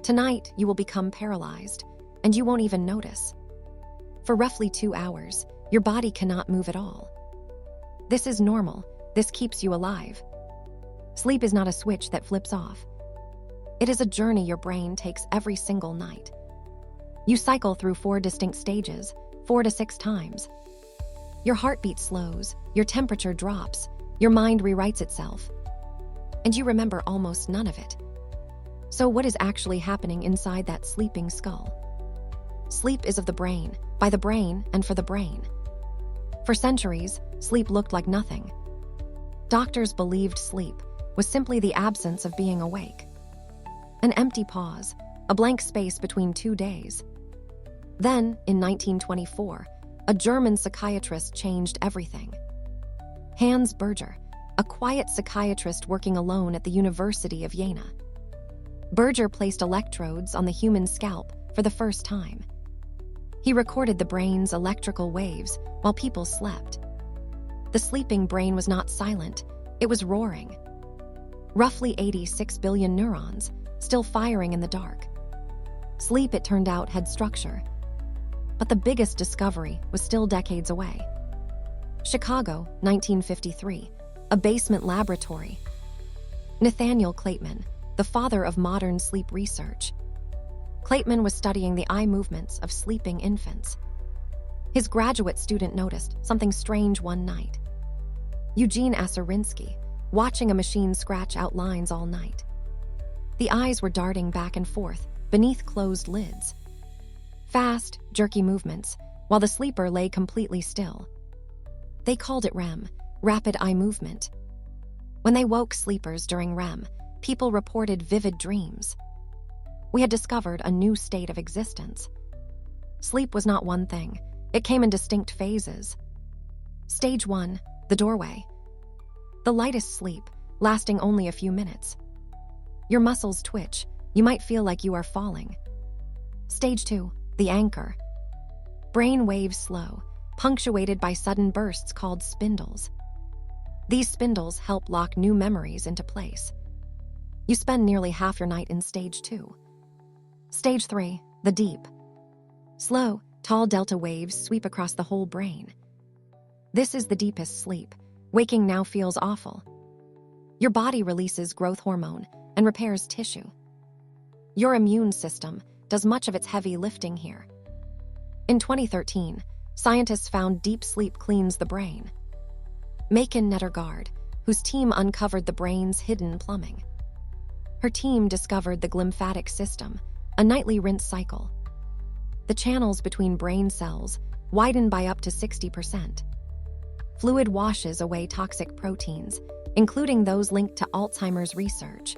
Tonight, you will become paralyzed, and you won't even notice. For roughly 2 hours, your body cannot move at all. This is normal. This keeps you alive. Sleep is not a switch that flips off. It is a journey your brain takes every single night. You cycle through 4 distinct stages, 4 to 6 times. Your heartbeat slows, your temperature drops, your mind rewrites itself, and you remember almost none of it. So what is actually happening inside that sleeping skull? Sleep is of the brain, by the brain, and for the brain. For centuries, sleep looked like nothing. Doctors believed sleep was simply the absence of being awake. An empty pause, a blank space between 2 days. Then, in 1924, a German psychiatrist changed everything. Hans Berger, a quiet psychiatrist working alone at the University of Jena. Berger placed electrodes on the human scalp for the first time. He recorded the brain's electrical waves while people slept. The sleeping brain was not silent, it was roaring. Roughly 86 billion neurons, still firing in the dark. Sleep, it turned out, had structure. But the biggest discovery was still decades away. Chicago, 1953, a basement laboratory. Nathaniel Kleitman, the father of modern sleep research. Kleitman was studying the eye movements of sleeping infants. His graduate student noticed something strange one night. Eugene Aserinsky, watching a machine scratch out lines all night. The eyes were darting back and forth beneath closed lids. Fast, jerky movements, while the sleeper lay completely still. They called it REM, rapid eye movement. When they woke sleepers during REM, people reported vivid dreams. We had discovered a new state of existence. Sleep was not one thing. It came in distinct phases. Stage 1, the doorway. The lightest sleep, lasting only a few minutes. Your muscles twitch. You might feel like you are falling. Stage 2, the anchor. Brain waves slow, punctuated by sudden bursts called spindles. These spindles help lock new memories into place. You spend nearly half your night in stage 2. Stage 3, the deep. Slow, tall delta waves sweep across the whole brain. This is the deepest sleep. Waking now feels awful. Your body releases growth hormone and repairs tissue. Your immune system does much of its heavy lifting here. In 2013, scientists found deep sleep cleans the brain. Nedergaard, whose team uncovered the brain's hidden plumbing. Her team discovered the glymphatic system, a nightly rinse cycle. The channels between brain cells widen by up to 60%. Fluid washes away toxic proteins, including those linked to Alzheimer's research.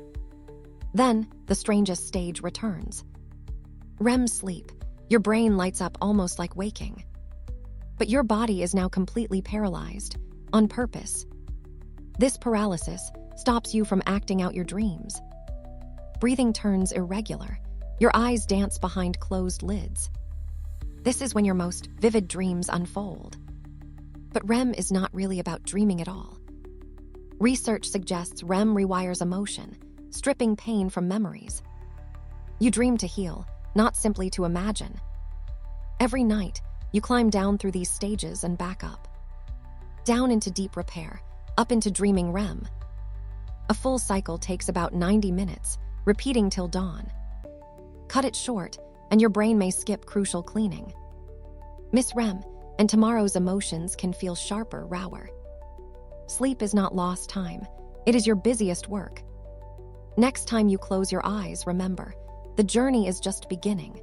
Then, the strangest stage returns. REM sleep. Your brain lights up almost like waking. But your body is now completely paralyzed, on purpose. This paralysis stops you from acting out your dreams. Breathing turns irregular. Your eyes dance behind closed lids. This is when your most vivid dreams unfold. But REM is not really about dreaming at all. Research suggests REM rewires emotion, stripping pain from memories. You dream to heal, not simply to imagine. Every night, you climb down through these stages and back up. Down into deep repair, up into dreaming REM. A full cycle takes about 90 minutes, repeating till dawn. Cut it short, and your brain may skip crucial cleaning. Miss REM, and tomorrow's emotions can feel sharper, rawer. Sleep is not lost time. It is your busiest work. Next time you close your eyes, remember, the journey is just beginning.